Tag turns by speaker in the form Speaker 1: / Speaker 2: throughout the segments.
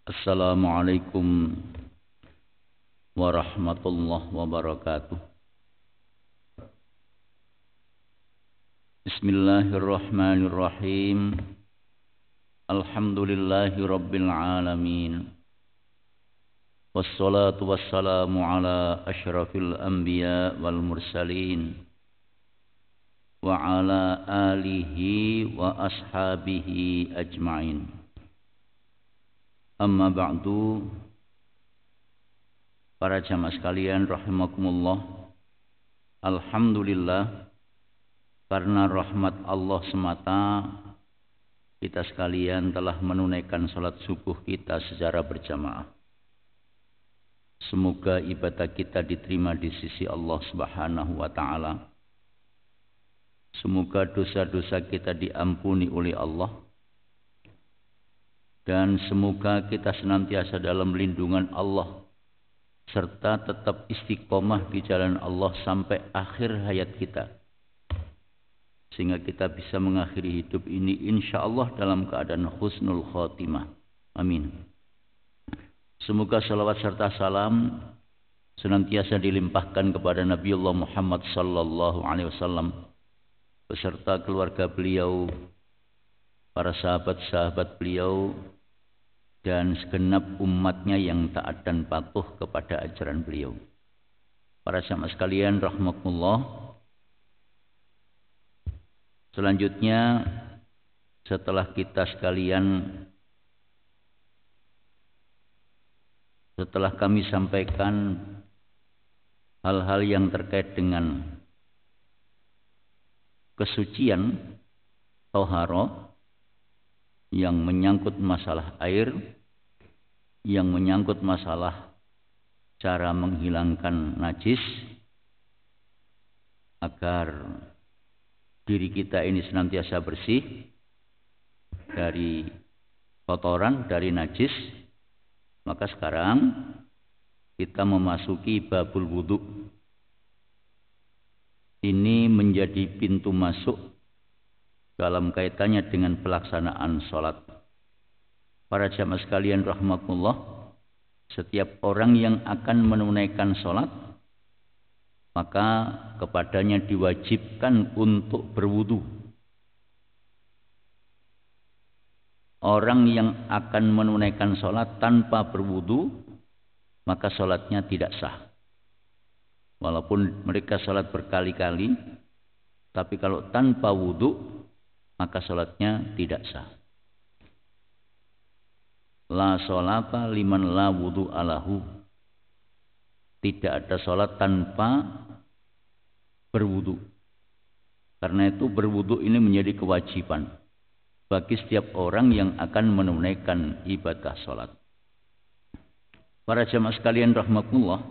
Speaker 1: Assalamualaikum warahmatullahi wabarakatuh. Bismillahirrahmanirrahim. Alhamdulillahi rabbil alamin. Wassalatu wassalamu ala asyrafil anbiya wal mursalin wa ala alihi wa ashabihi ajma'in. Amma ba'du, para jamaah sekalian rahimakumullah. Alhamdulillah, karena rahmat Allah semata kita sekalian telah menunaikan salat subuh kita secara berjamaah. Semoga ibadah kita diterima di sisi Allah Subhanahu wa taala. Semoga dosa-dosa kita diampuni oleh Allah. Dan semoga kita senantiasa dalam lindungan Allah serta tetap istiqomah di jalan Allah sampai akhir hayat kita, sehingga kita bisa mengakhiri hidup ini insyaallah dalam keadaan husnul khotimah. Amin. Semoga salawat serta salam senantiasa dilimpahkan kepada Nabiullah Muhammad sallallahu alaihi wasallam beserta keluarga beliau, para sahabat-sahabat beliau, dan segenap umatnya yang taat dan patuh kepada ajaran beliau. Para jamaah sekalian rahmatullah. Selanjutnya, setelah kami sampaikan hal-hal yang terkait dengan kesucian thaharah, yang menyangkut masalah air, yang menyangkut masalah cara menghilangkan najis agar diri kita ini senantiasa bersih dari kotoran, dari najis. Maka sekarang kita memasuki babul wudu. Ini menjadi pintu masuk dalam kaitannya dengan pelaksanaan sholat. Para jamaah sekalian rahmatullah, setiap orang yang akan menunaikan sholat, maka kepadanya diwajibkan untuk berwudu. Orang yang akan menunaikan sholat tanpa berwudu, maka sholatnya tidak sah. Walaupun mereka sholat berkali-kali, tapi kalau tanpa wudu, maka sholatnya tidak sah. La sholata liman la wudu alahu. Tidak ada sholat tanpa berwudu. Karena itu berwudu ini menjadi kewajiban bagi setiap orang yang akan menunaikan ibadah sholat. Para jamaah sekalian rahmatullah,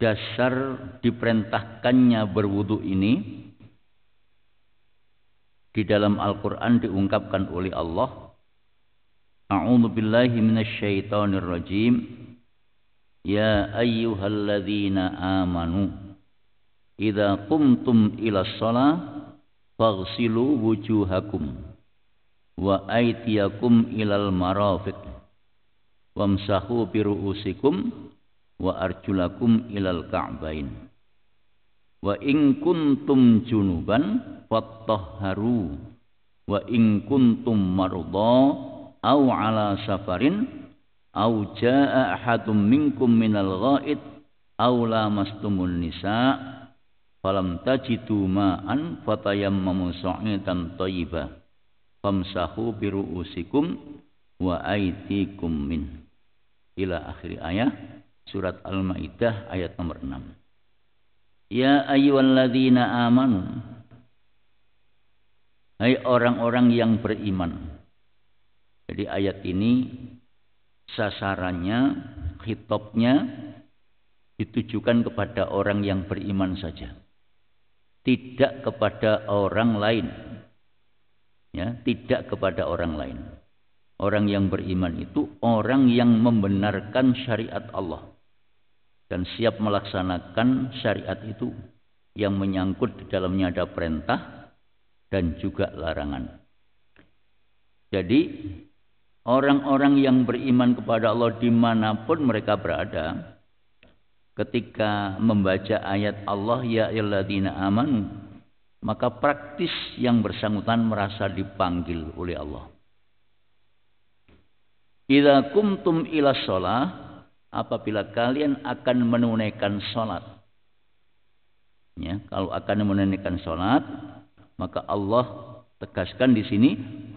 Speaker 1: dasar diperintahkannya berwudu ini di dalam Al-Quran diungkapkan oleh Allah, A'udzu billahi minasyaitonir rajim. Ya ayyuhalladzina amanu idza qumtum ilas shalah faghsilu wujuhakum wa aydiyakum ilal marafiq wamsahu bi ru'usikum wa arjulakum ilal ka'bain. Wa in kuntum junuban fattahharu wa in kuntum marudha aw ala safarin aw jaa ahadum minkum minal ghaid aw lamastumun nisa falam tajidu ma'an fatayammamu sa'idan thayyiban famsahu bi ru'usikum wa aydikum min ila akhir ayat surat Al-Maidah ayat nomor 6. Ya ayyuhalladzina amanu, hai orang-orang yang beriman. Jadi ayat ini sasarannya, khitabnya ditujukan kepada orang yang beriman saja, tidak kepada orang lain. Ya, tidak kepada orang lain. Orang yang beriman itu orang yang membenarkan syariat Allah dan siap melaksanakan syariat itu yang menyangkut di dalamnya ada perintah dan juga larangan. Jadi orang-orang yang beriman kepada Allah dimanapun mereka berada, ketika membaca ayat Allah ya ayyuhalladzina amanu, maka praktis yang bersangkutan merasa dipanggil oleh Allah. Idza kumtum ila shalah, apabila kalian akan menunaikan salat. Ya, kalau akan menunaikan salat, maka Allah tegaskan di sini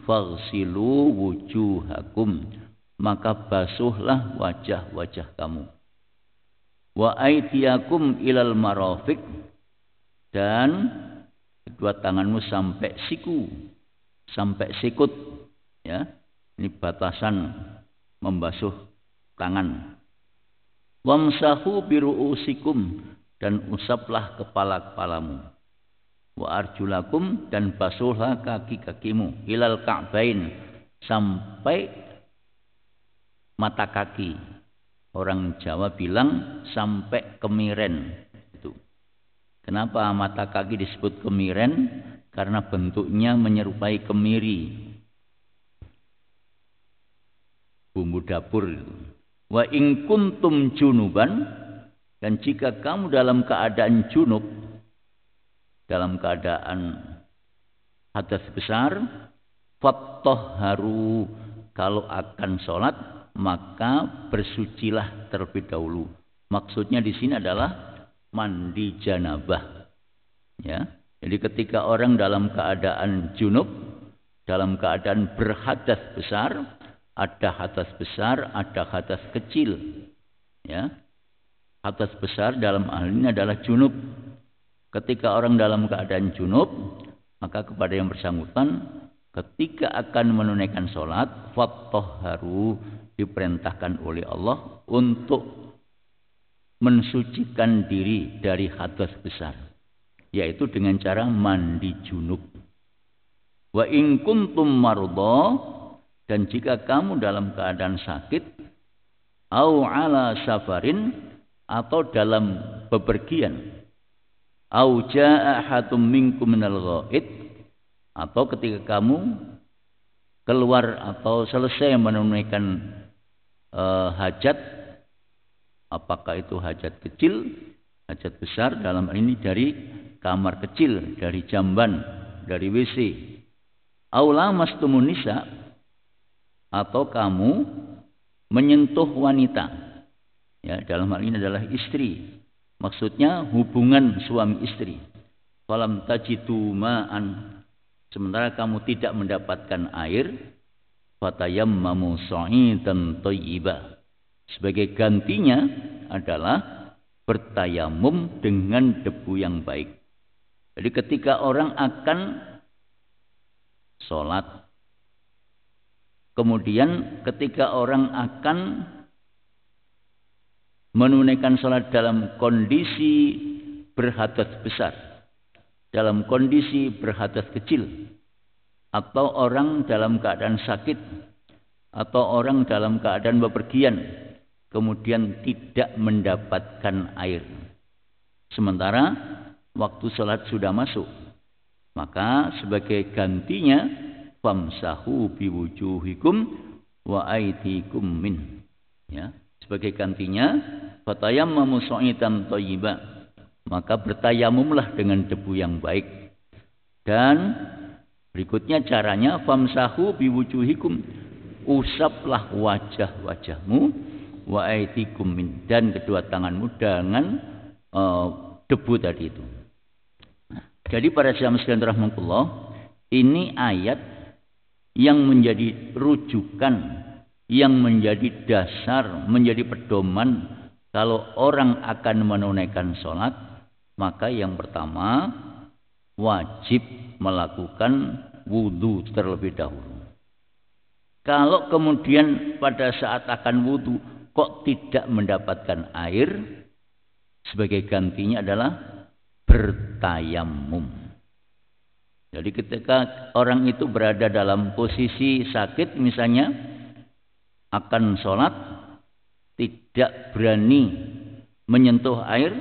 Speaker 1: faghsilu wujuhakum, maka basuhlah wajah-wajah kamu. Wa aydiyakum ilal marafiq, dan kedua tanganmu sampai siku, sampai sikut, ya. Ini batasan membasuh tangan. Wamsahu biru'usikum, dan usaplah kepala-kepalamu. Wa arjulakum, dan basuhlah kaki-kakimu. Ilal ka'bain, sampai mata kaki. Orang Jawa bilang sampai kemiren. Itu. Kenapa mata kaki disebut kemiren? Karena bentuknya menyerupai kemiri, bumbu dapur itu. Wa in kuntum junuban, dan jika kamu dalam keadaan junub, dalam keadaan hadas besar, fattahharu, kalau akan sholat maka bersucilah terlebih dahulu. Maksudnya di sini adalah mandi janabah. Ya, jadi ketika orang dalam keadaan junub, dalam keadaan berhadas besar, ada hadas besar, ada hadas kecil. Ya, hadas besar dalam hal ini adalah junub. Ketika orang dalam keadaan junub, maka kepada yang bersangkutan ketika akan menunaikan sholat, fattahharu, diperintahkan oleh Allah untuk mensucikan diri dari hadas besar, yaitu dengan cara mandi junub. Wa in kuntum marudha, dan jika kamu dalam keadaan sakit, au ala safarin, atau dalam bepergian, au jaa ahadum minkum minal ghaid, atau ketika kamu keluar atau selesai menunaikan hajat, apakah itu hajat kecil, hajat besar, dalam hal ini dari kamar kecil, dari jamban, dari WC, au lamastumun nisa, atau kamu menyentuh wanita, ya, dalam hal ini adalah istri, maksudnya hubungan suami istri. Falam tajidu ma'an, sementara kamu tidak mendapatkan air, fatayammamu sa'idan thayyiba, sebagai gantinya adalah bertayamum dengan debu yang baik. Jadi ketika orang akan sholat, kemudian ketika orang akan menunaikan sholat dalam kondisi berhadas besar, dalam kondisi berhadas kecil, atau orang dalam keadaan sakit, atau orang dalam keadaan bepergian, kemudian tidak mendapatkan air, sementara waktu sholat sudah masuk, maka sebagai gantinya famsahu biwujuhikum wa aydikum min, ya, sebagai gantinya fatayammamu sa'idan thayyiba, maka bertayamumlah dengan debu yang baik. Dan berikutnya caranya famsahu biwujuhikum, usaplah wajah-wajahmu, wa aydikum min, dan kedua tanganmu dengan debu tadi itu. Jadi para jamaah sekalian rahimakumullah, ini ayat yang menjadi rujukan, yang menjadi dasar, menjadi pedoman kalau orang akan menunaikan sholat, maka yang pertama wajib melakukan wudhu terlebih dahulu. Kalau kemudian pada saat akan wudhu kok tidak mendapatkan air, sebagai gantinya adalah bertayamum. Jadi ketika orang itu berada dalam posisi sakit misalnya, akan sholat, tidak berani menyentuh air,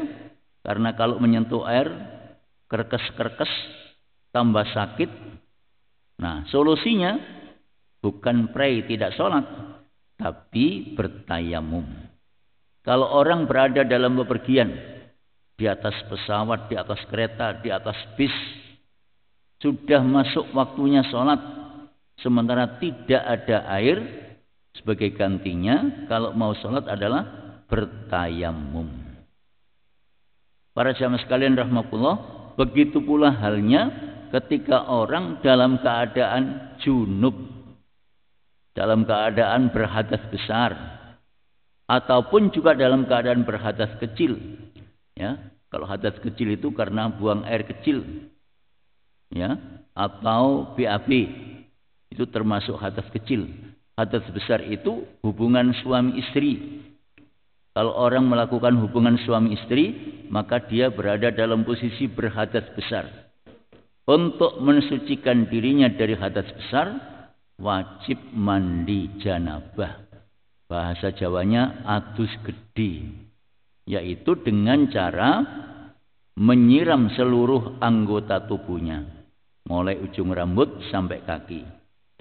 Speaker 1: karena kalau menyentuh air kerkes-kerkes tambah sakit. Nah, solusinya Bukan pray tidak sholat, tapi bertayamum. Kalau orang berada dalam bepergian, di atas pesawat, di atas kereta, di atas bis, sudah masuk waktunya sholat, sementara tidak ada air, sebagai gantinya kalau mau sholat adalah bertayamum. Para jamaah sekalian rahmatullah, begitu pula halnya ketika orang dalam keadaan junub, dalam keadaan berhadas besar, ataupun juga dalam keadaan berhadas kecil. Ya, kalau hadas kecil itu karena buang air kecil, ya, atau BAB, itu termasuk hadas kecil. Hadas besar itu hubungan suami istri. Kalau orang melakukan hubungan suami istri, maka dia berada dalam posisi berhadas besar. Untuk mensucikan dirinya dari hadas besar, wajib mandi janabah. Bahasa Jawanya adus gede, yaitu dengan cara menyiram seluruh anggota tubuhnya, mulai ujung rambut sampai kaki.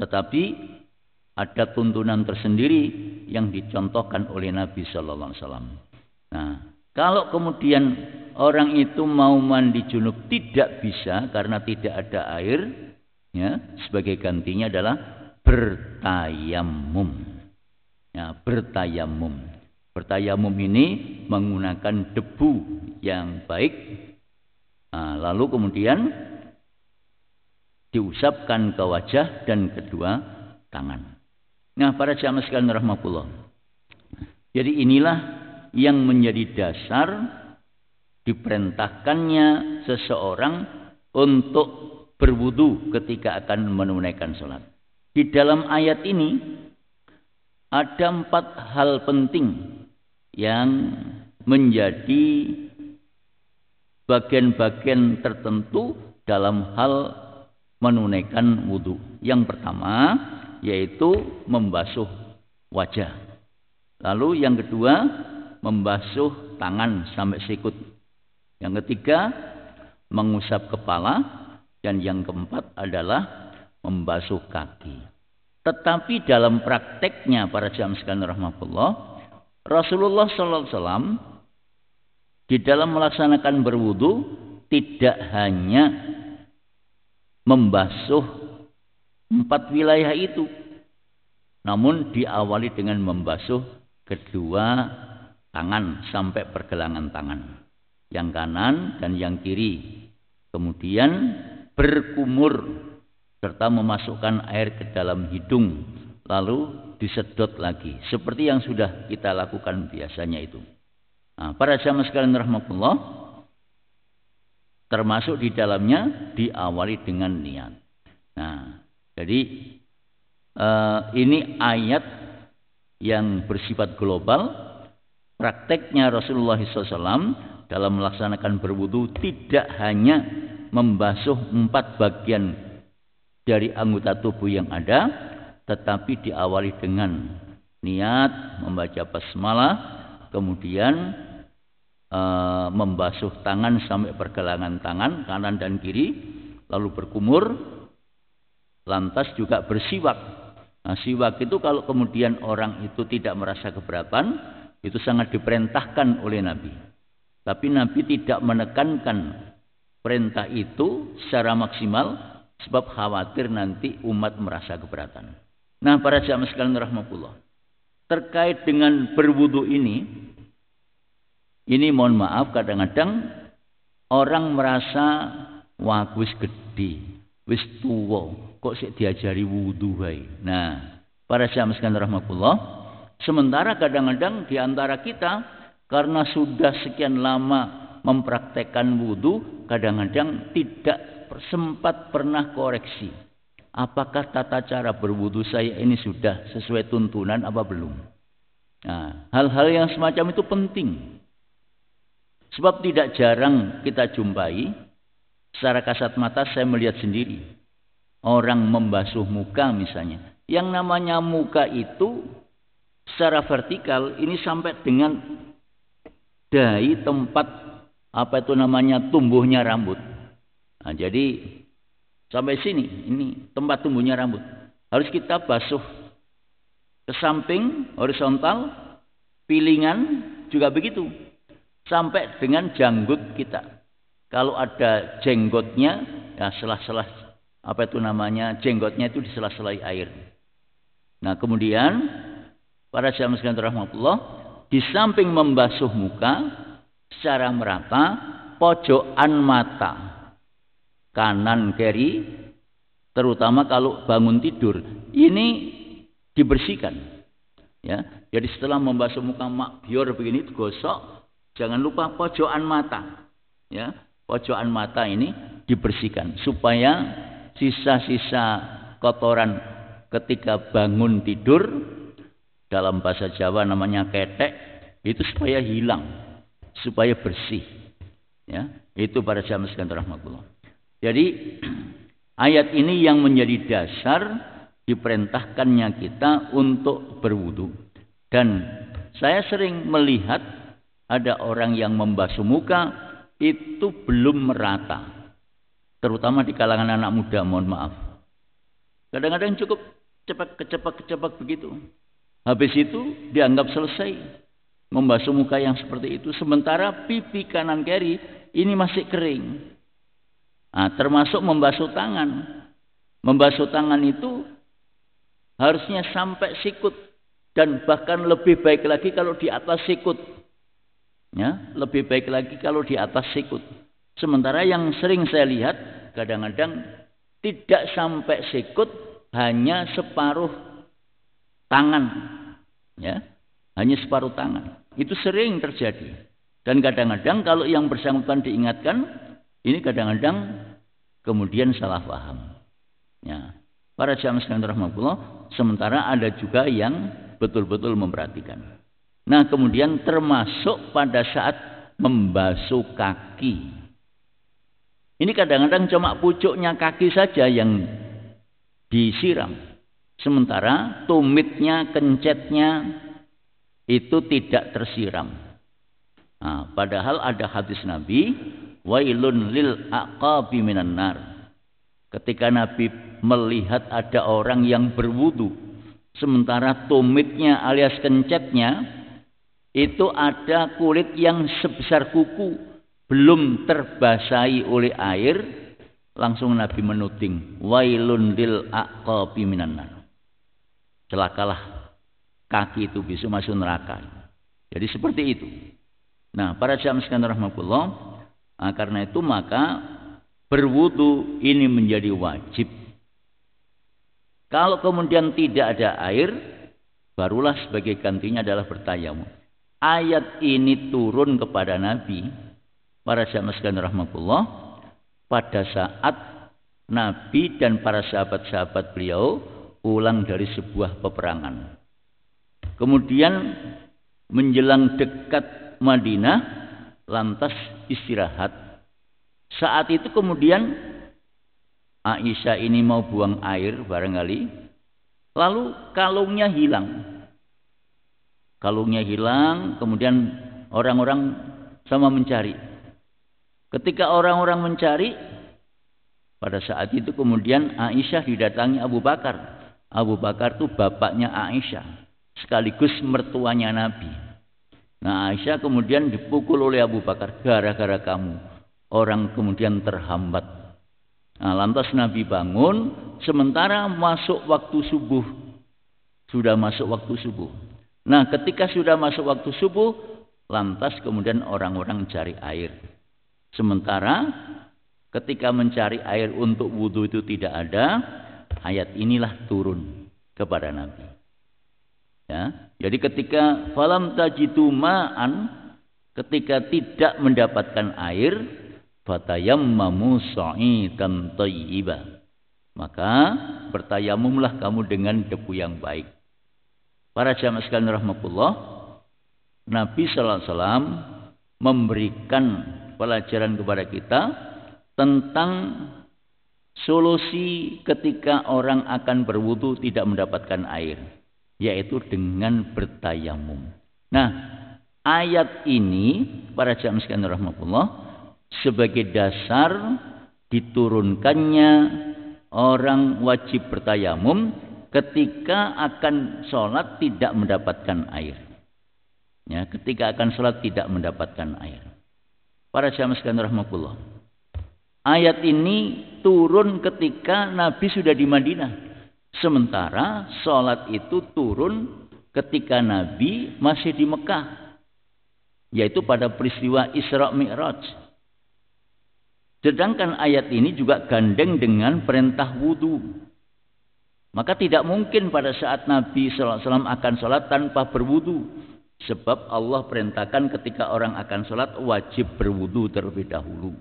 Speaker 1: Tetapi ada tuntunan tersendiri yang dicontohkan oleh Nabi Sallallahu Alaihi Wasallam. Nah, kalau kemudian orang itu mau mandi junub tidak bisa karena tidak ada air, ya, sebagai gantinya adalah bertayamum. Ya, bertayamum. Bertayamum ini menggunakan debu yang baik, nah, lalu kemudian diusapkan ke wajah dan kedua tangan. Nah, para jamaah sekalian rahmatullah. Jadi inilah yang menjadi dasar diperintahkannya seseorang untuk berwudu ketika akan menunaikan sholat. Di dalam ayat ini ada 4 hal penting yang menjadi bagian-bagian tertentu dalam hal menunaikan wudu. Yang pertama yaitu membasuh wajah. Lalu yang kedua membasuh tangan sampai sikut. Yang ketiga mengusap kepala, dan yang keempat adalah membasuh kaki. Tetapi dalam prakteknya para jamaah sekalian rahmatullah, Rasulullah sallallahu alaihi wasallam di dalam melaksanakan berwudu tidak hanya membasuh 4 wilayah itu, namun diawali dengan membasuh kedua tangan sampai pergelangan tangan, yang kanan dan yang kiri. Kemudian berkumur serta memasukkan air ke dalam hidung, lalu disedot lagi seperti yang sudah kita lakukan biasanya itu. Nah, para jamaah sekalian rahmatullah, termasuk di dalamnya diawali dengan niat. Nah, jadi ini ayat yang bersifat global. Prakteknya Rasulullah SAW dalam melaksanakan berwudu tidak hanya membasuh 4 bagian dari anggota tubuh yang ada, tetapi diawali dengan niat membaca basmalah, kemudian membasuh tangan sampai pergelangan tangan kanan dan kiri, lalu berkumur, lantas juga bersiwak. Nah, siwak itu kalau kemudian orang itu tidak merasa keberatan, itu sangat diperintahkan oleh Nabi. Tapi Nabi tidak menekankan perintah itu secara maksimal, sebab khawatir nanti umat merasa keberatan. Nah, para jamaah sekalian rahmatullah, terkait dengan berwudu ini mohon maaf, kadang-kadang orang merasa wah wis gede, wis tuwa, kok sik diajari wudu wae. Nah, para jamaah sekalian rahmatullah, sementara kadang-kadang di antara kita karena sudah sekian lama mempraktekkan wudu, kadang-kadang tidak sempat pernah koreksi. Apakah tata cara berwudu saya ini sudah sesuai tuntunan apa belum? Nah, hal-hal yang semacam itu penting. Sebab tidak jarang kita jumpai, secara kasat mata saya melihat sendiri, orang membasuh muka misalnya. Yang namanya muka itu secara vertikal ini sampai dengan dahi tempat tumbuhnya rambut. Nah, jadi sampai sini ini tempat tumbuhnya rambut. harus kita basuh ke samping horizontal, pilingan juga begitu, sampai dengan janggut kita. Kalau ada jenggotnya, ya selah-selah apa itu namanya, jenggotnya itu disela-selai air. Nah kemudian para jamaah sekalian rahmatullah, di samping membasuh muka secara merata, pojokan mata kanan kiri, terutama kalau bangun tidur, ini dibersihkan. Ya, jadi setelah membasuh muka biar begini digosok, jangan lupa pojokan mata. Ya, pojokan mata ini dibersihkan supaya sisa-sisa kotoran ketika bangun tidur, dalam bahasa Jawa namanya ketek, itu supaya hilang, supaya bersih. Ya, itu para jamaah sekalian rahmatullah. Jadi ayat ini yang menjadi dasar diperintahkannya kita untuk berwudu. Dan saya sering melihat ada orang yang membasuh muka itu belum merata, terutama di kalangan anak muda, mohon maaf. Kadang-kadang cukup cepat begitu. Habis itu dianggap selesai membasuh muka yang seperti itu, sementara pipi kanan kiri ini masih kering. Nah, termasuk membasuh tangan. Membasuh tangan itu harusnya sampai sikut, dan bahkan lebih baik lagi kalau di atas sikut. Ya, lebih baik lagi kalau di atas sikut. Sementara yang sering saya lihat kadang-kadang tidak sampai sikut, hanya separuh tangan. Ya, hanya separuh tangan. Itu sering terjadi. Dan kadang-kadang kalau yang bersangkutan diingatkan, ini kadang-kadang kemudian salah paham. Ya. Para jamaah sekalian rahmatullah, sementara ada juga yang betul-betul memperhatikan. Nah, kemudian termasuk pada saat membasuh kaki. Ini kadang-kadang cuma pucuknya kaki saja yang disiram. Sementara tumitnya, kencetnya itu tidak tersiram. Nah, padahal ada hadis Nabi, wailun lil aqabi minan nar. Ketika Nabi melihat ada orang yang berwudu, sementara tumitnya alias kencetnya itu ada kulit yang sebesar kuku, belum terbasahi oleh air, langsung Nabi menuding, wailun lil aqabi minan nar. Celakalah kaki itu bisa masuk neraka. Jadi seperti itu. Nah, para jamaah sekalian rahmatullah, karena itu maka berwudu ini menjadi wajib. Kalau kemudian tidak ada air, barulah sebagai gantinya adalah bertayamum. Ayat ini turun kepada Nabi, para jamaah sekalian rahmatullah, pada saat Nabi dan para sahabat-sahabat beliau pulang dari sebuah peperangan. Kemudian menjelang dekat Madinah, lantas istirahat. Saat itu kemudian Aisyah ini mau buang air barangkali, lalu kalungnya hilang. Kalungnya hilang, kemudian orang-orang sama mencari. Ketika orang-orang mencari, pada saat itu kemudian Aisyah didatangi Abu Bakar. Abu Bakar itu bapaknya Aisyah, sekaligus mertuanya Nabi. Nah, Aisyah kemudian dipukul oleh Abu Bakar, gara-gara kamu orang kemudian terhambat. Nah, lantas Nabi bangun, sementara masuk waktu subuh. Sudah masuk waktu subuh. Nah, ketika sudah masuk waktu subuh, lantas kemudian orang-orang cari air. Sementara ketika mencari air untuk wudhu itu tidak ada, ayat inilah turun kepada Nabi. Ya, jadi ketika falam tajidu ma'an, ketika tidak mendapatkan air, fatayammamu sa'idan thayyiba, maka bertayamumlah kamu dengan debu yang baik. Para jamaah sekalian rahmatullah, Nabi sallallahu alaihi wasallam memberikan pelajaran kepada kita tentang solusi ketika orang akan berwudu tidak mendapatkan air, yaitu dengan bertayamum. Nah, ayat ini para jamaah sekalian rahmatullah sebagai dasar diturunkannya orang wajib bertayamum ketika akan sholat tidak mendapatkan air. Ya, ketika akan sholat tidak mendapatkan air. Para jamaah sekalian rahmatullah. Ayat ini turun ketika Nabi sudah di Madinah. Sementara sholat itu turun ketika Nabi masih di Mekah. Yaitu pada peristiwa Isra Mi'raj. Sedangkan ayat ini juga gandeng dengan perintah wudu. Maka tidak mungkin pada saat Nabi SAW akan sholat tanpa berwudu. Sebab Allah perintahkan ketika orang akan sholat wajib berwudu terlebih dahulu.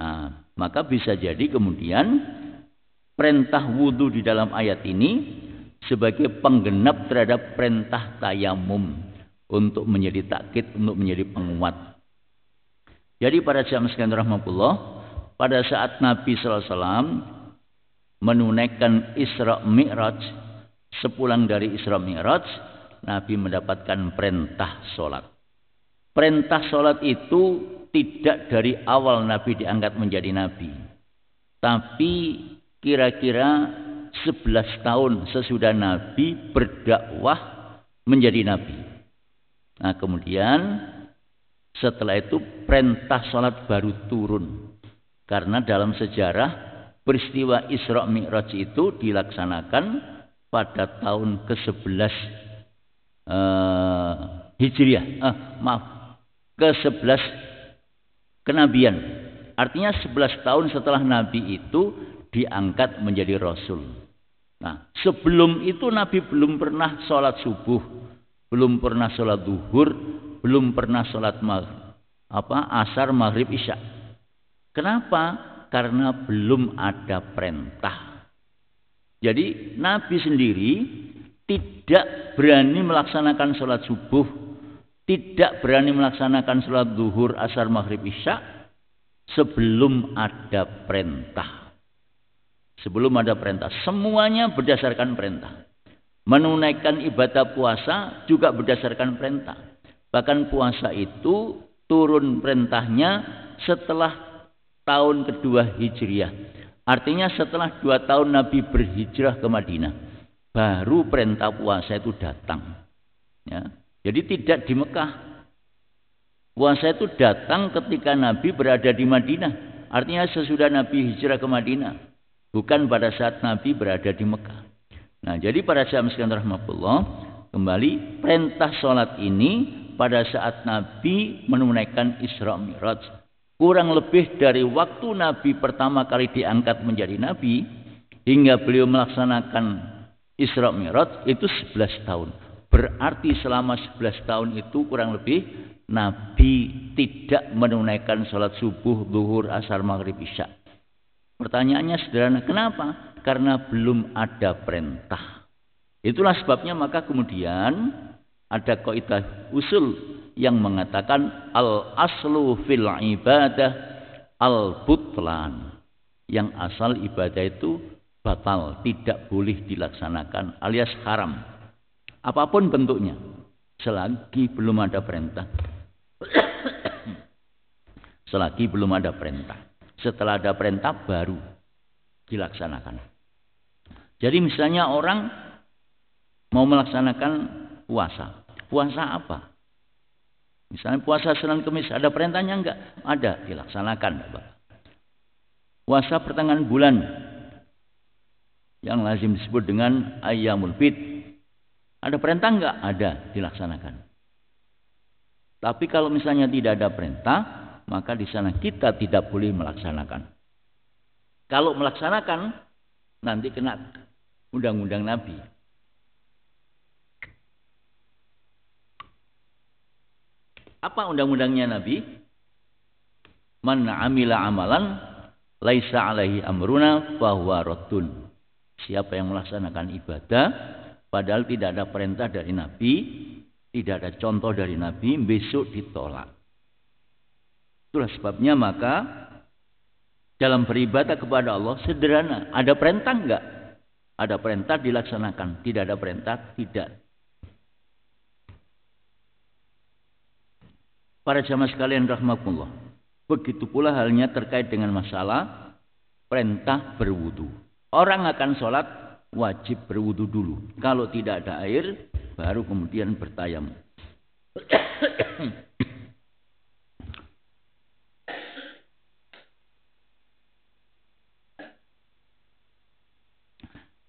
Speaker 1: Nah, maka bisa jadi kemudian perintah wudu di dalam ayat ini sebagai penggenap terhadap perintah tayamum. Untuk menjadi takkid, untuk menjadi penguat. Jadi pada jamaah sekalian rahmatullah, pada saat Nabi SAW menunaikan Isra Mi'raj, sepulang dari Isra Mi'raj, Nabi mendapatkan perintah sholat. Perintah sholat itu tidak dari awal Nabi diangkat menjadi Nabi. Tapi kira-kira 11 tahun sesudah Nabi berdakwah menjadi Nabi. Nah kemudian setelah itu perintah sholat baru turun. Karena dalam sejarah peristiwa Isra Mi'raj itu dilaksanakan pada tahun ke-11 Hijriah. Ke-11 kenabian. Artinya 11 tahun setelah Nabi itu diangkat menjadi Rasul. Nah sebelum itu Nabi belum pernah sholat subuh. Belum pernah sholat duhur, belum pernah sholat asar, maghrib, isya. Kenapa? Karena belum ada perintah. Jadi Nabi sendiri tidak berani melaksanakan sholat subuh, tidak berani melaksanakan sholat duhur, asar, maghrib, isya sebelum ada perintah. Sebelum ada perintah, semuanya berdasarkan perintah. Menunaikan ibadah puasa juga berdasarkan perintah. Bahkan puasa itu turun perintahnya setelah tahun kedua Hijriah. Artinya setelah 2 tahun Nabi berhijrah ke Madinah. Baru perintah puasa itu datang. Ya. Jadi tidak di Mekah. Puasa itu datang ketika Nabi berada di Madinah. Artinya sesudah Nabi hijrah ke Madinah. Bukan pada saat Nabi berada di Mekah. Nah, jadi pada jamaah sekalian rahmatullah, kembali perintah sholat ini pada saat Nabi menunaikan Isra Mi'raj. Kurang lebih dari waktu Nabi pertama kali diangkat menjadi Nabi hingga beliau melaksanakan Isra Mi'raj itu 11 tahun. Berarti selama 11 tahun itu kurang lebih Nabi tidak menunaikan sholat subuh, zuhur, asar, maghrib, isya. Pertanyaannya sederhana, kenapa? Karena belum ada perintah. Itulah sebabnya maka kemudian ada kaidah usul yang mengatakan al-aslu fil ibadah al-butlan. Yang asal ibadah itu batal, tidak boleh dilaksanakan alias haram. Apapun bentuknya, selagi belum ada perintah. Selagi belum ada perintah. Setelah ada perintah baru dilaksanakan. Jadi misalnya orang mau melaksanakan puasa. Puasa apa? Misalnya puasa Senin Kemis, ada perintahnya enggak? Ada, dilaksanakan. Puasa pertengahan bulan yang lazim disebut dengan Ayyamul Bid. Ada perintah enggak? Ada, dilaksanakan. Tapi kalau misalnya tidak ada perintah, maka di sana kita tidak boleh melaksanakan. Kalau melaksanakan, nanti kena undang-undang Nabi. Apa undang-undangnya Nabi? Man amila amalan laisa alaihi amruna fahuwa raddun. Siapa yang melaksanakan ibadah padahal tidak ada perintah dari Nabi, tidak ada contoh dari Nabi, besok ditolak. Itulah sebabnya maka dalam beribadah kepada Allah sederhana. Ada perintah enggak? Ada perintah dilaksanakan. Tidak ada perintah tidak. Para jamaah sekalian rahmatullah. Begitu pula halnya terkait dengan masalah perintah berwudu. Orang akan sholat wajib berwudu dulu. Kalau tidak ada air, baru kemudian bertayamum.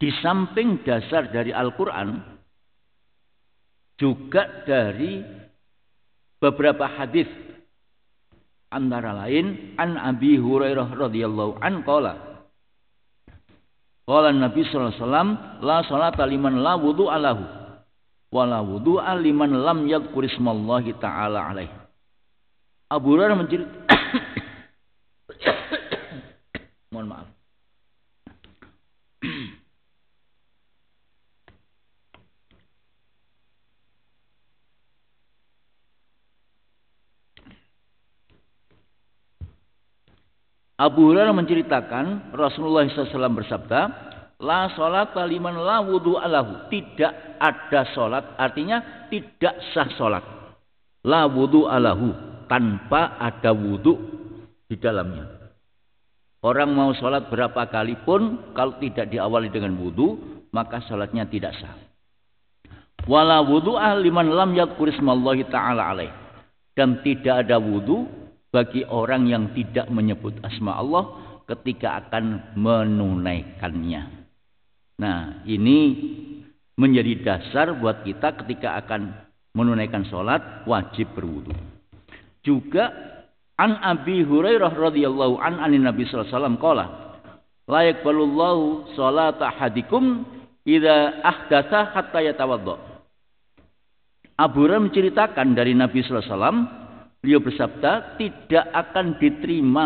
Speaker 1: Di samping dasar dari Al-Quran, juga dari beberapa hadis, antara lain an Abi Hurairah radhiyallahu an qala Nabi sallallahu alaihi wasallam la salata liman la wudu'a lahu wa la wudu'a liman lam yadhkur ismallahi ta'ala alaihi. Abu Hurairah menceritakan mohon maaf. Abu Hurairah menceritakan Rasulullah SAW bersabda, la sholata liman la wudu'a lahu. Tidak ada sholat, artinya tidak sah sholat. La wudu'a lahu, tanpa ada wudu di dalamnya. Orang mau sholat berapa kali pun, kalau tidak diawali dengan wudu, maka sholatnya tidak sah. Wala wudu'a liman lam yadhkur ismallahi ta'ala alaih. Dan tidak ada wudu bagi orang yang tidak menyebut asma Allah ketika akan menunaikannya. Nah, ini menjadi dasar buat kita ketika akan menunaikan sholat wajib berwudu. Juga an Abi Hurairah radhiyallahu an anin Nabi sallallahu alaihi wasallam qala la yaqbalullahu sholata ahadikum idza ahdatsa hatta yatawadda. Abu Hurairah menceritakan dari Nabi sallallahu alaihi wasallam, beliau bersabda, tidak akan diterima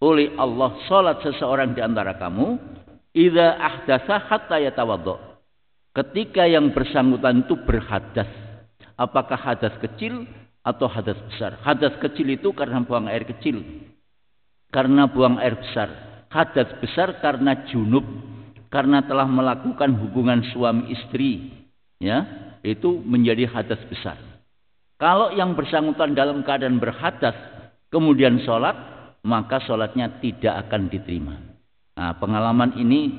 Speaker 1: oleh Allah salat seseorang di antara kamu idza ahdatsa hatta yatawadda. Ketika yang bersangkutan itu berhadas, apakah hadas kecil atau hadas besar? Hadas kecil itu karena buang air kecil, karena buang air besar. Hadas besar karena junub, karena telah melakukan hubungan suami istri, ya, itu menjadi hadas besar. Kalau yang bersangkutan dalam keadaan berhadas kemudian sholat, maka sholatnya tidak akan diterima. Nah, pengalaman ini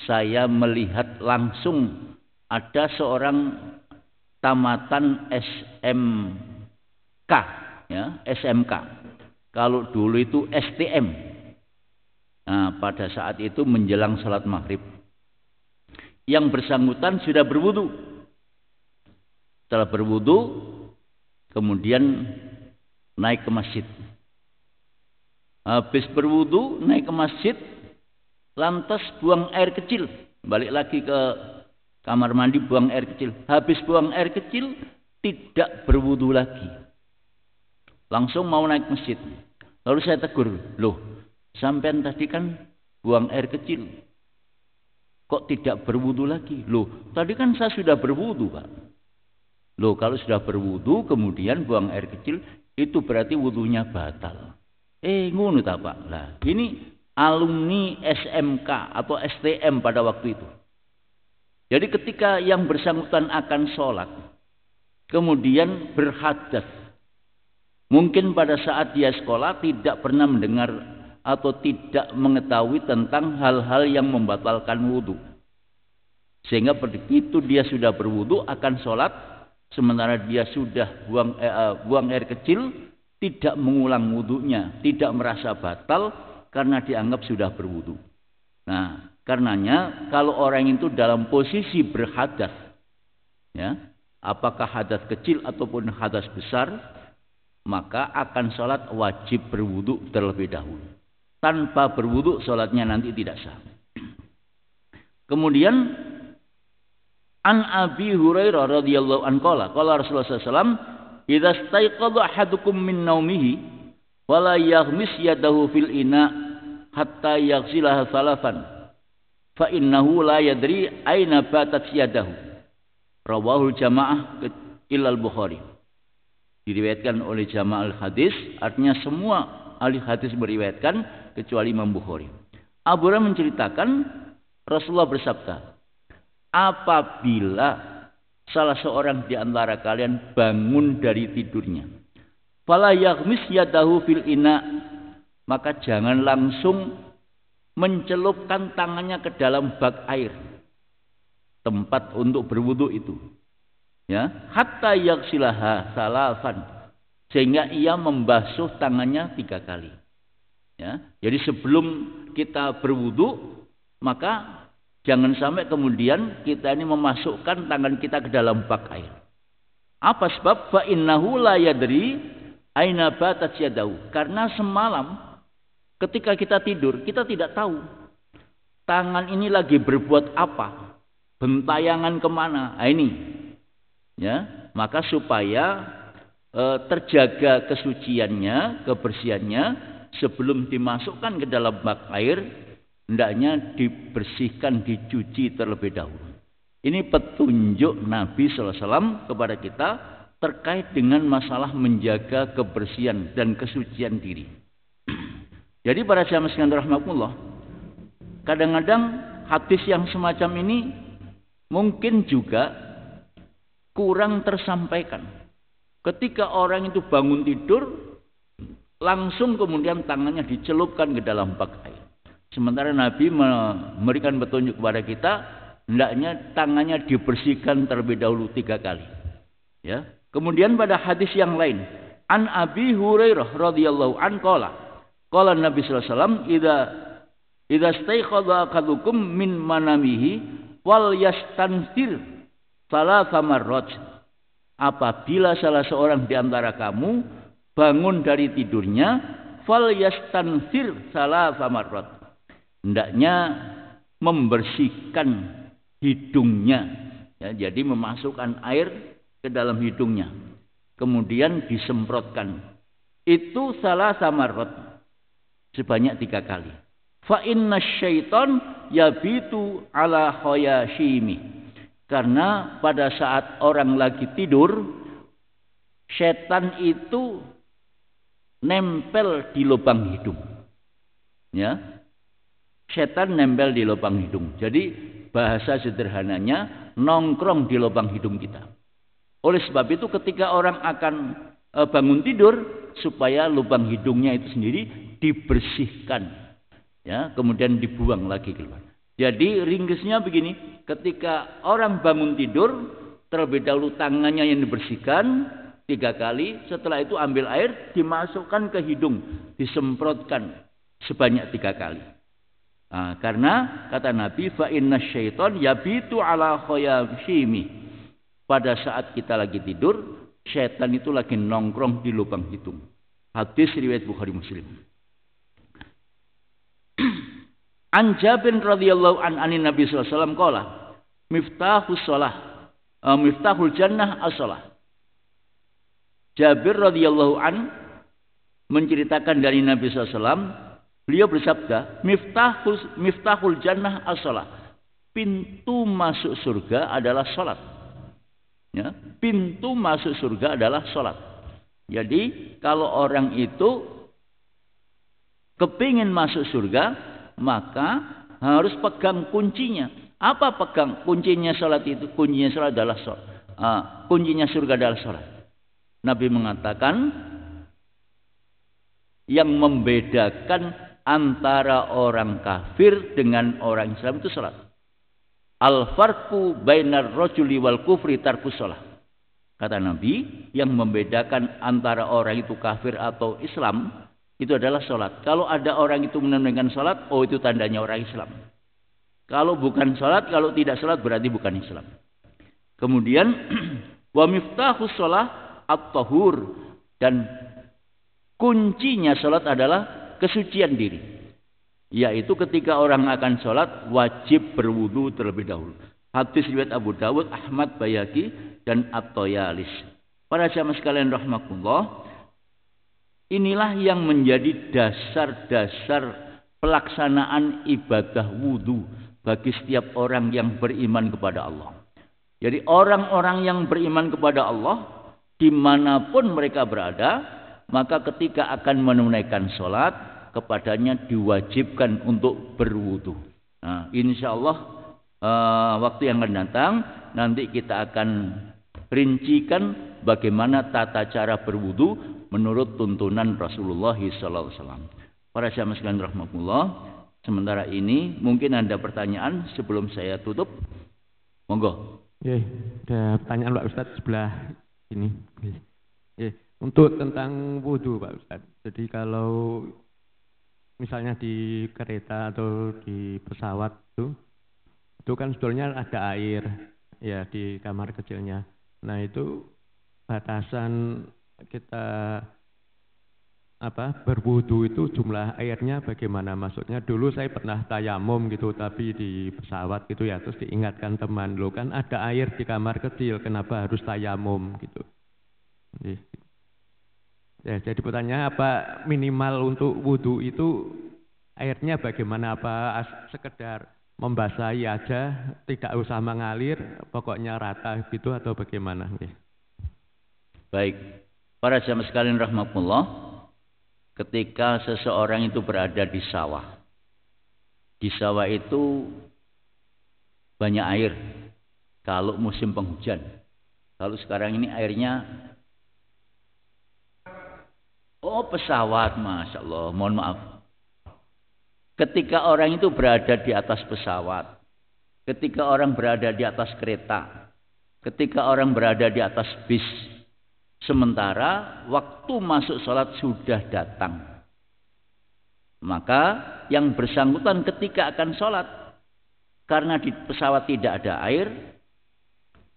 Speaker 1: saya melihat langsung ada seorang tamatan SMK, ya, SMK. Kalau dulu itu STM. Nah, pada saat itu menjelang sholat maghrib, yang bersangkutan sudah berwudu. Setelah berwudu, kemudian naik ke masjid. Habis berwudu, naik ke masjid, lantas buang air kecil. Balik lagi ke kamar mandi, buang air kecil. Habis buang air kecil, tidak berwudu lagi. Langsung mau naik masjid. Lalu saya tegur, loh, sampean tadi kan buang air kecil. Kok tidak berwudu lagi? Loh, tadi kan saya sudah berwudu, Pak. Loh, kalau sudah berwudu kemudian buang air kecil, itu berarti wudunya batal. Ngono ta, Pak. Lah, ini alumni SMK atau STM pada waktu itu. Jadi ketika yang bersangkutan akan sholat, kemudian berhadas. Mungkin pada saat dia sekolah tidak pernah mendengar atau tidak mengetahui tentang hal-hal yang membatalkan wudu. Sehingga begitu dia sudah berwudu akan sholat, sementara dia sudah buang air kecil, tidak mengulang wudunya, tidak merasa batal karena dianggap sudah berwudu. Nah, karenanya kalau orang itu dalam posisi berhadas, ya, apakah hadas kecil ataupun hadas besar, maka akan sholat wajib berwudu terlebih dahulu. Tanpa berwudu sholatnya nanti tidak sah. Kemudian an Abi Hurairah radhiyallahu anhu qala Rasulullah SAW, idza staiqadha ahadukum min naumihi wala yaghmis yadahu fil ina hatta yaghsilaha salafan fa innahu la yadri aina batat yadahu. Rawahul jamaah illal Bukhari. Diriwayatkan oleh jamaah al-hadis, artinya semua ahli hadis meriwayatkan kecuali Imam Bukhari. Abu Hurairah menceritakan Rasulullah bersabda, apabila salah seorang di antara kalian bangun dari tidurnya, fala yaghmis yadahu fil ina, maka jangan langsung mencelupkan tangannya ke dalam bak air. tempat untuk berwudu itu. Ya, hatta yaghsilaha salasan, sehingga ia membasuh tangannya 3 kali. Ya, jadi sebelum kita berwudu, maka jangan sampai kemudian kita ini memasukkan tangan kita ke dalam bak air. Apa sebab? Fa innahu la yadri aina batat yadahu. Karena semalam ketika kita tidur, kita tidak tahu tangan ini lagi berbuat apa, bentayangan kemana. Nah, ini, ya, maka supaya terjaga kesuciannya, kebersihannya, sebelum dimasukkan ke dalam bak air, hendaknya dibersihkan, dicuci terlebih dahulu. Ini petunjuk Nabi SAW kepada kita terkait dengan masalah menjaga kebersihan dan kesucian diri. Jadi para jamaah sekalian rahimakumullah, kadang-kadang hadis yang semacam ini mungkin juga kurang tersampaikan. Ketika orang itu bangun tidur, langsung kemudian tangannya dicelupkan ke dalam bak air. Sementara Nabi memberikan petunjuk kepada kita, hendaknya tangannya dibersihkan terlebih dahulu 3 kali. Ya. Kemudian pada hadis yang lain, an Abi Hurairah radhiyallahu an qala Nabi sallallahu alaihi wasallam, idza staiqadha akadukum min manamihi wal yastansir salasa marrat. Apabila salah seorang di antara kamu bangun dari tidurnya, fal yastansir salasa marrat, hendaknya membersihkan hidungnya, ya, jadi memasukkan air ke dalam hidungnya, kemudian disemprotkan. Itu salasa marrat, sebanyak 3 kali. Fa inna syaiton yabitu ala khayashimi. Karena pada saat orang lagi tidur, setan itu nempel di lubang hidung. Ya. Setan nempel di lubang hidung. Jadi bahasa sederhananya nongkrong di lubang hidung kita. Oleh sebab itu ketika orang akan bangun tidur, supaya lubang hidungnya itu sendiri dibersihkan, ya, kemudian dibuang lagi keluar. Jadi ringkasnya begini, ketika orang bangun tidur, terlebih dahulu tangannya yang dibersihkan 3 kali, setelah itu ambil air, dimasukkan ke hidung, disemprotkan sebanyak 3 kali. Nah, karena kata Nabi, fa inna syaiton yabitu ala khayashimi. Pada saat kita lagi tidur, syaitan itu lagi nongkrong di lubang hidung. Hadis riwayat Bukhari Muslim. An Jabir radhiyallahu anin Nabi sallallahu alaihi wasallam qala, miftahul jannah as-shalah. Jabir radhiyallahu an menceritakan dari Nabi sallallahu alaihi wasallam, beliau bersabda, miftahul jannah as-shalah. Pintu masuk surga adalah salat. Ya, pintu masuk surga adalah salat. Jadi kalau orang itu kepingin masuk surga, maka harus pegang kuncinya. Apa pegang kuncinya salat itu? Kuncinya salat adalah salat. Kuncinya surga adalah salat. Nabi mengatakan yang membedakan antara orang kafir dengan orang Islam itu salat. Al-farqu bainar rajuli wal kufri tarkus shalah. Kata Nabi, yang membedakan antara orang itu kafir atau Islam itu adalah salat. Kalau ada orang itu menunaikan salat, oh itu tandanya orang Islam. Kalau bukan salat, kalau tidak salat berarti bukan Islam. Kemudian wa miftahus shalah at-tahur, dan kuncinya salat adalah kesucian diri. Yaitu ketika orang akan sholat wajib berwudu terlebih dahulu. Hadis riwayat Abu Dawud, Ahmad, Bayhaqi, dan At-Tayalis. Para jamaah sekalian rahimakumullah, inilah yang menjadi dasar-dasar pelaksanaan ibadah wudu bagi setiap orang yang beriman kepada Allah. Jadi orang-orang yang beriman kepada Allah, dimanapun mereka berada, maka ketika akan menunaikan sholat, kepadanya diwajibkan untuk berwudu. Nah, insya Allah waktu yang akan datang nanti kita akan rincikan bagaimana tata cara berwudu menurut tuntunan Rasulullah SAW. Para jamaah sekalian rahimakumullah, sementara ini mungkin ada pertanyaan sebelum saya tutup. Monggo Monggo.
Speaker 2: Ada pertanyaan Pak Ustadz sebelah ini. Untuk tentang wudhu Pak Ustadz. Jadi kalau misalnya di kereta atau di pesawat itu kan sebetulnya ada air ya di kamar kecilnya. Nah itu batasan kita berwudu itu jumlah airnya bagaimana? Maksudnya dulu saya pernah tayamum gitu, tapi di pesawat gitu ya, terus diingatkan teman, lo kan ada air di kamar kecil, kenapa harus tayamum gitu. Ya, jadi pertanyaan apa minimal untuk wudu itu airnya bagaimana? Apa sekedar membasahi aja, tidak usah mengalir, pokoknya rata gitu atau bagaimana?
Speaker 1: Baik, para jamaah sekalian rahmatullah. Ketika seseorang itu berada di sawah itu banyak air kalau musim penghujan. Kalau sekarang ini airnya pesawat, Masya Allah, mohon maaf. Ketika orang itu berada di atas pesawat, ketika orang berada di atas kereta, ketika orang berada di atas bis, sementara waktu masuk sholat sudah datang, maka yang bersangkutan ketika akan sholat, karena di pesawat tidak ada air,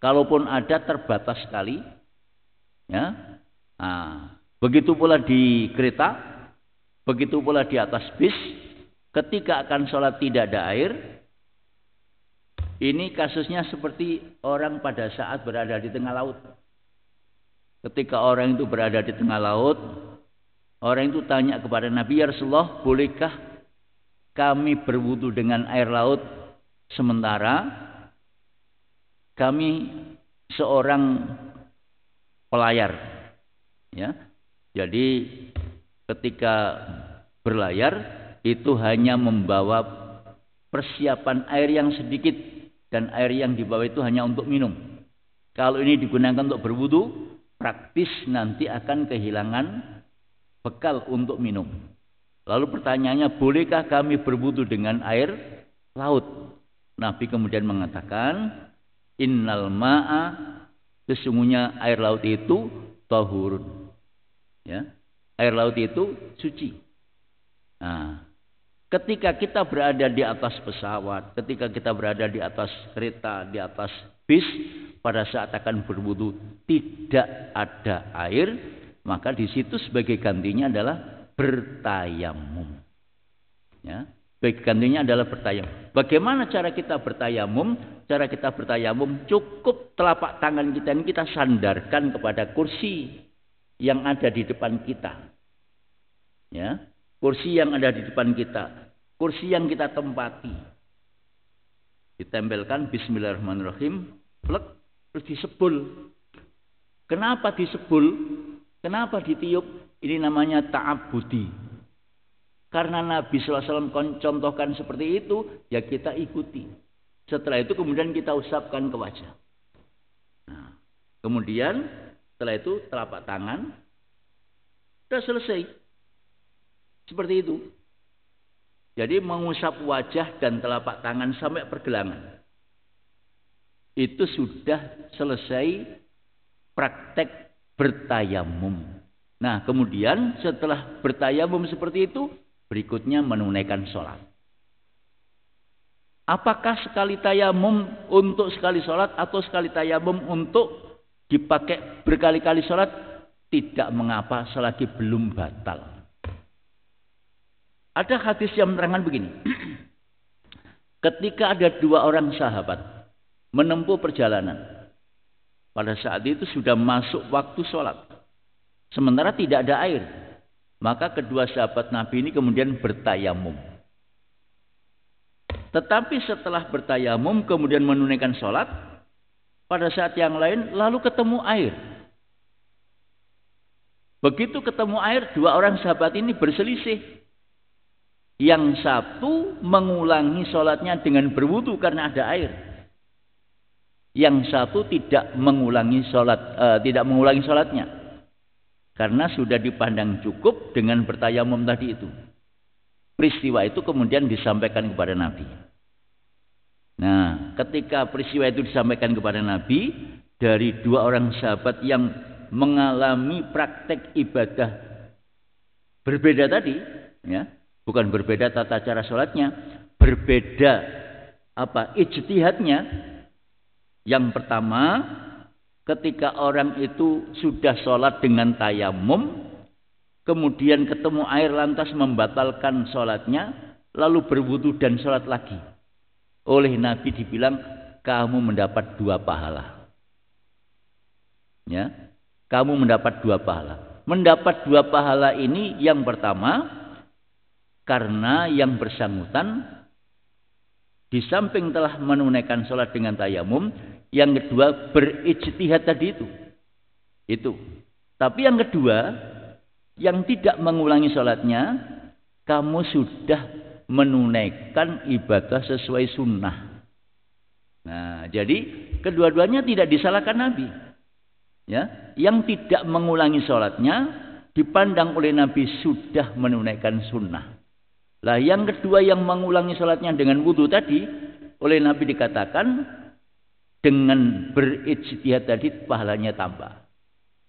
Speaker 1: kalaupun ada terbatas sekali, ya. Nah, begitu pula di kereta, begitu pula di atas bis, ketika akan sholat tidak ada air. Ini kasusnya seperti orang pada saat berada di tengah laut. Ketika orang itu berada di tengah laut, orang itu tanya kepada Nabi, ya Rasulullah, bolehkah kami berwudu dengan air laut sementara kami seorang pelayar? Ya, jadi ketika berlayar itu hanya membawa persiapan air yang sedikit, dan air yang dibawa itu hanya untuk minum. Kalau ini digunakan untuk berwudu, praktis nanti akan kehilangan bekal untuk minum. Lalu pertanyaannya, bolehkah kami berwudu dengan air laut? Nabi kemudian mengatakan, innal ma'a, sesungguhnya air laut itu tahurun. Ya, air laut itu suci. Nah, ketika kita berada di atas pesawat, ketika kita berada di atas kereta, di atas bis, pada saat akan berwudu tidak ada air, maka di situ sebagai gantinya adalah bertayamum. Ya, sebagai gantinya adalah bertayamum. Bagaimana cara kita bertayamum? Cara kita bertayamum cukup telapak tangan kita ini kita sandarkan kepada kursi yang ada di depan kita. Ya, kursi yang ada di depan kita, kursi yang kita tempati. Ditempelkan bismillahirrahmanirrahim, plek, terus disebul. Kenapa disebul? Kenapa ditiup? Ini namanya ta'abudi. Karena Nabi SAW contohkan seperti itu, ya kita ikuti. Setelah itu kemudian kita usapkan ke wajah. Nah, kemudian setelah itu telapak tangan, sudah selesai. Seperti itu. Jadi mengusap wajah dan telapak tangan sampai pergelangan. Itu sudah selesai praktek bertayamum. Nah, kemudian setelah bertayamum seperti itu, berikutnya menunaikan sholat. Apakah sekali tayamum untuk sekali sholat atau sekali tayamum untuk dipakai berkali-kali sholat? Tidak mengapa selagi belum batal. Ada hadis yang menerangkan begini. Ketika ada dua orang sahabat menempuh perjalanan, pada saat itu sudah masuk waktu sholat, sementara tidak ada air, maka kedua sahabat Nabi ini kemudian bertayamum. Tetapi setelah bertayamum kemudian menunaikan sholat, pada saat yang lain lalu ketemu air. Begitu ketemu air, dua orang sahabat ini berselisih. Yang satu mengulangi sholatnya dengan berwudu karena ada air. Yang satu tidak mengulangi sholatnya karena sudah dipandang cukup dengan bertayamum tadi itu. Peristiwa itu kemudian disampaikan kepada Nabi. Nah, ketika peristiwa itu disampaikan kepada Nabi dari dua orang sahabat yang mengalami praktek ibadah berbeda tadi, ya, bukan berbeda tata cara sholatnya, berbeda ijtihadnya. Yang pertama, ketika orang itu sudah sholat dengan tayamum, kemudian ketemu air lantas membatalkan sholatnya, lalu berwudu dan sholat lagi. Oleh Nabi dibilang, kamu mendapat 2 pahala. Ya, kamu mendapat 2 pahala. Mendapat 2 pahala ini yang pertama, karena yang bersangkutan di samping telah menunaikan sholat dengan tayamum, yang kedua berijtihad tadi itu. Tapi yang kedua, yang tidak mengulangi sholatnya, kamu sudah menunaikan ibadah sesuai sunnah. Nah, jadi kedua-duanya tidak disalahkan Nabi. Ya, yang tidak mengulangi sholatnya dipandang oleh Nabi sudah menunaikan sunnah. Lah, yang kedua yang mengulangi sholatnya dengan wudu tadi, oleh Nabi dikatakan dengan berijtihad tadi pahalanya tambah.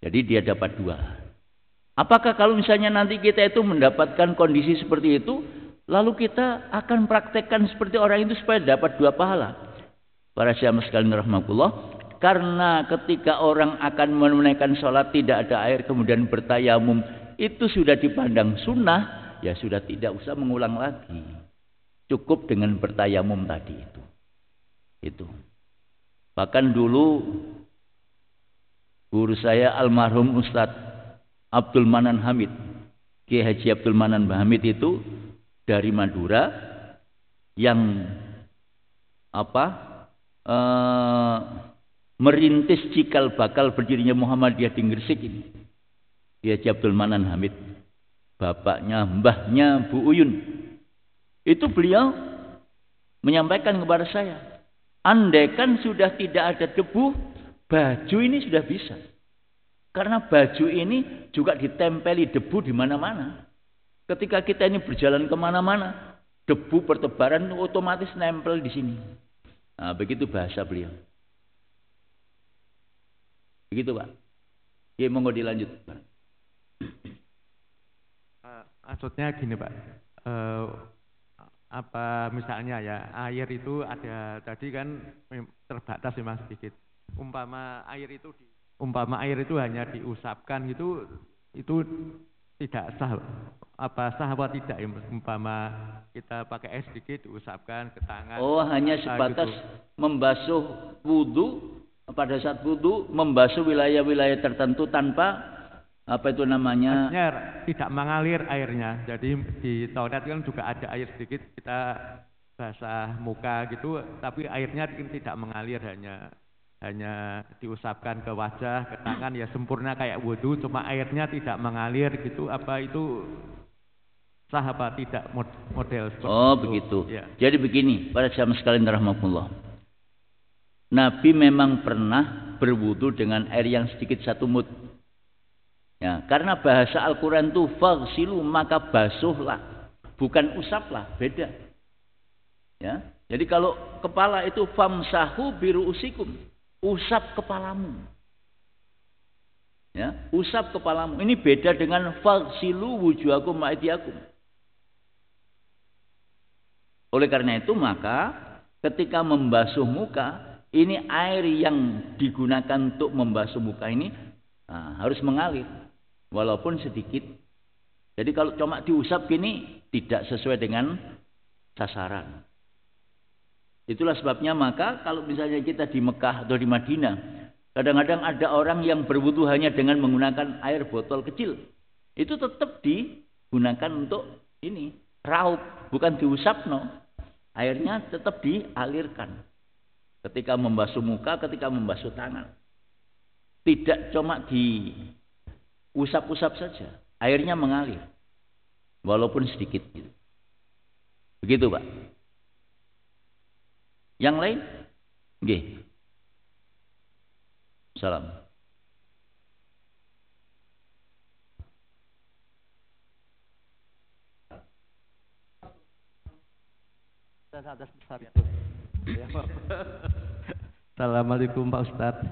Speaker 1: Jadi dia dapat 2. Apakah kalau misalnya nanti kita itu mendapatkan kondisi seperti itu, lalu kita akan praktekkan seperti orang itu supaya dapat 2 pahala? Para jamaah sekalian rahmatullah, karena ketika orang akan menunaikan sholat tidak ada air kemudian bertayamum, itu sudah dipandang sunnah, ya sudah tidak usah mengulang lagi. Cukup dengan bertayamum tadi itu. Bahkan dulu guru saya almarhum Ustadz Abdul Manan Hamid, Kiai Haji Abdul Manan Hamid itu dari Madura yang merintis cikal bakal berdirinya Muhammadiyah di Gresik ini. Kiai Haji Abdul Manan Hamid, bapaknya, mbahnya Bu Uyun. Itu beliau menyampaikan kepada saya, andaikan sudah tidak ada debu, baju ini sudah bisa. Karena baju ini juga ditempeli debu di mana-mana. Ketika kita ini berjalan kemana-mana, debu bertebaran otomatis nempel di sini. Nah, begitu bahasa beliau. Begitu, Pak. Ya, monggo dilanjut, Pak.
Speaker 2: Maksudnya gini, Pak. Misalnya ya, air itu ada tadi kan terbatas memang sedikit. Umpama air itu hanya diusapkan itu tidak sah. Sah apa tidak ya? Umpama kita pakai air sedikit diusapkan ke tangan.
Speaker 1: Oh, hanya sebatas gitu. Membasuh wudu, pada saat wudu membasuh wilayah-wilayah tertentu tanpa
Speaker 2: Artinya tidak mengalir airnya. Jadi di toilet kan juga ada air sedikit, kita basah muka gitu, tapi airnya tidak mengalir, hanya diusapkan ke wajah, ke tangan, ya sempurna kayak wudu, cuma airnya tidak mengalir gitu. Apa itu sah apa tidak model seperti itu?
Speaker 1: Begitu.
Speaker 2: Ya.
Speaker 1: Jadi begini, para jamaah sekalian rahmatullah. Nabi memang pernah berwudu dengan air yang sedikit 1 mud. Ya, karena bahasa Al-Quran itu faghsilu, maka basuhlah, bukan usaplah, beda. Ya, jadi kalau kepala itu famsahu biru'usikum, usap kepalamu. Ya, usap kepalamu. Ini beda dengan faghsilu wujuhakum wa aydiyakum. Oleh karena itu maka ketika membasuh muka, ini air yang digunakan untuk membasuh muka ini harus mengalir walaupun sedikit. Jadi kalau cuma diusap gini tidak sesuai dengan sasaran. Itulah sebabnya maka kalau misalnya kita di Mekah atau di Madinah, kadang-kadang ada orang yang berwudu hanya dengan menggunakan air botol kecil. Itu tetap digunakan untuk ini, raup, bukan diusap, no. Airnya tetap dialirkan. Ketika membasuh muka, ketika membasuh tangan. Tidak cuma diusap-usap saja. Airnya mengalir. Walaupun sedikit. Begitu, Pak. Yang lain? Nggih. Salam.
Speaker 2: Atas besar itu.
Speaker 3: Assalamualaikum Pak Ustadz.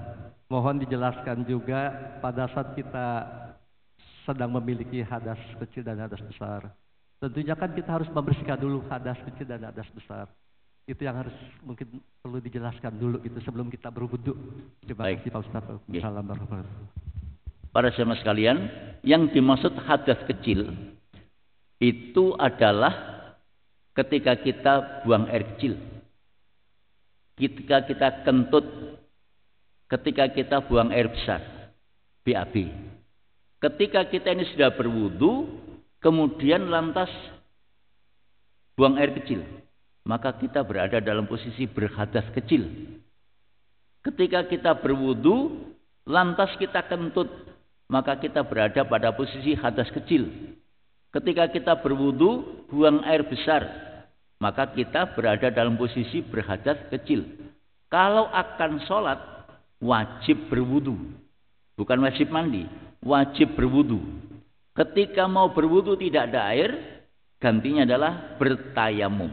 Speaker 3: Mohon dijelaskan juga pada saat kita sedang memiliki hadas kecil dan hadas besar. Tentunya kan kita harus membersihkan dulu hadas kecil dan hadas besar. Itu yang harus mungkin perlu dijelaskan dulu itu sebelum kita berwudu. Terima kasih Pak Ustadz. Assalamualaikum warahmatullahi wabarakatuh.
Speaker 1: Para jemaah sekalian, yang dimaksud hadas kecil itu adalah ketika kita buang air kecil, ketika kita kentut, ketika kita buang air besar, BAB. Ketika kita ini sudah berwudu, kemudian lantas buang air kecil, maka kita berada dalam posisi berhadas kecil. Ketika kita berwudu, lantas kita kentut, maka kita berada pada posisi hadas kecil. Ketika kita berwudu, buang air besar, maka kita berada dalam posisi berhadas kecil. Kalau akan sholat, wajib berwudu. Bukan wajib mandi, wajib berwudu. Ketika mau berwudu tidak ada air, gantinya adalah bertayamum.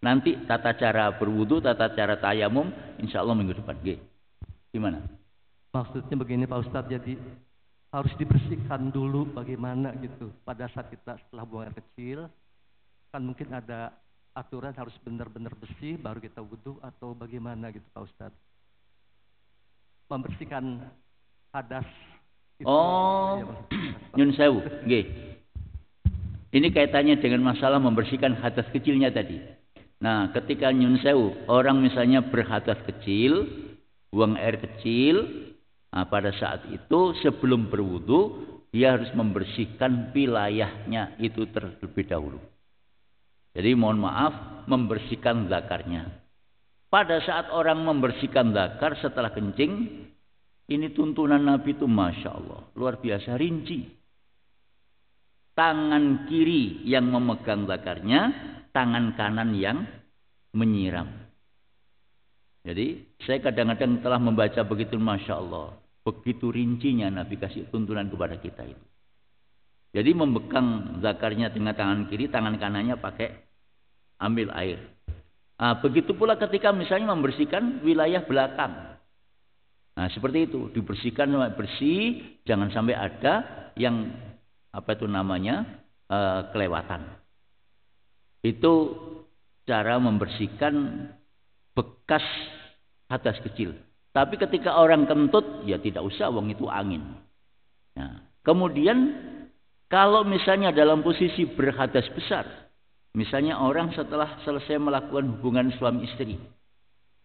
Speaker 1: Nanti tata cara berwudu, tata cara tayamum, insya Allah minggu depan. Gimana?
Speaker 3: Maksudnya begini Pak Ustadz, jadi harus dibersihkan dulu bagaimana gitu. Pada saat kita setelah buang air kecil, kan mungkin ada aturan harus benar-benar bersih baru kita wudu atau bagaimana gitu Pak Ustadz. Membersihkan hadas itu.
Speaker 1: Oh,
Speaker 3: ya,
Speaker 1: nyun sewu. Nggih. Ini kaitannya dengan masalah membersihkan hadas kecilnya tadi. Nah, ketika nyun sewu, orang misalnya berhadas kecil, buang air kecil, nah, pada saat itu sebelum berwudu dia harus membersihkan wilayahnya itu terlebih dahulu. Jadi mohon maaf, membersihkan zakarnya. Pada saat orang membersihkan zakar setelah kencing, ini tuntunan Nabi itu Masya Allah, luar biasa rinci. Tangan kiri yang memegang zakarnya, tangan kanan yang menyiram. Jadi saya kadang-kadang telah membaca begitu Masya Allah. Begitu rincinya Nabi kasih tuntunan kepada kita itu. Jadi memegang zakarnya dengan tangan kiri, tangan kanannya pakai ambil air. Nah, begitu pula ketika misalnya membersihkan wilayah belakang. Nah, seperti itu, dibersihkan sampai bersih, jangan sampai ada yang kelewatan. Itu cara membersihkan bekas hadas kecil. Tapi ketika orang kentut, ya tidak usah, wong itu angin. Nah, kemudian kalau misalnya dalam posisi berhadas besar, misalnya orang setelah selesai melakukan hubungan suami istri,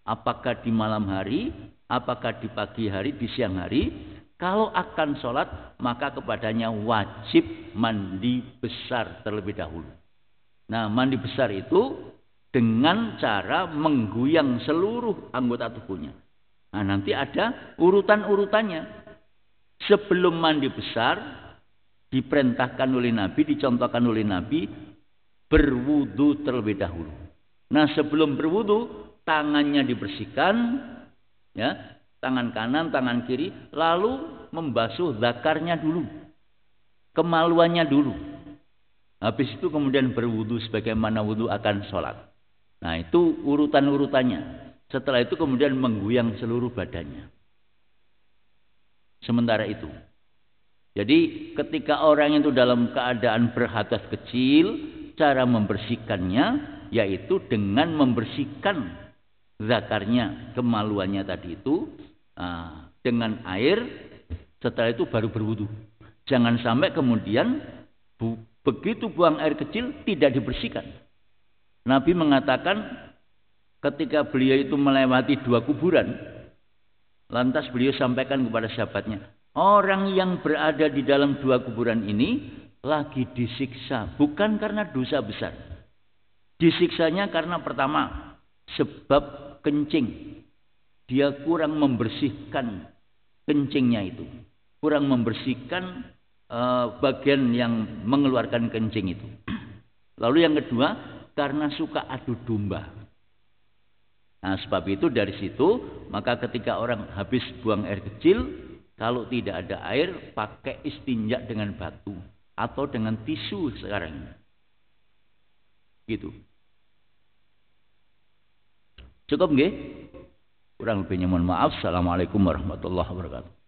Speaker 1: apakah di malam hari, apakah di pagi hari, di siang hari, kalau akan sholat, maka kepadanya wajib mandi besar terlebih dahulu. Nah, mandi besar itu dengan cara mengguyang seluruh anggota tubuhnya. Nah, nanti ada urutan-urutannya. Sebelum mandi besar, diperintahkan oleh Nabi, dicontohkan oleh Nabi, berwudu terlebih dahulu. Nah, sebelum berwudu, tangannya dibersihkan, ya, tangan kanan, tangan kiri, lalu membasuh zakarnya dulu, kemaluannya dulu. Habis itu kemudian berwudu sebagaimana wudu akan sholat. Nah, itu urutan-urutannya. Setelah itu kemudian mengguyang seluruh badannya. Sementara itu, jadi ketika orang itu dalam keadaan berhadas kecil, cara membersihkannya yaitu dengan membersihkan zakarnya, kemaluannya tadi itu dengan air. Setelah itu baru berwudu. Jangan sampai kemudian begitu buang air kecil tidak dibersihkan. Nabi mengatakan ketika beliau itu melewati 2 kuburan, lantas beliau sampaikan kepada sahabatnya, orang yang berada di dalam 2 kuburan ini lagi disiksa, bukan karena dosa besar. Disiksanya karena pertama, sebab kencing. Dia kurang membersihkan kencingnya itu. Kurang membersihkan bagian yang mengeluarkan kencing itu. Lalu yang kedua, karena suka adu domba. Nah, sebab itu dari situ, maka ketika orang habis buang air kecil, kalau tidak ada air, pakai istinja dengan batu atau dengan tisu sekarang. Gitu. Cukup nggih? Kurang lebihnya mohon maaf. Assalamualaikum warahmatullahi wabarakatuh.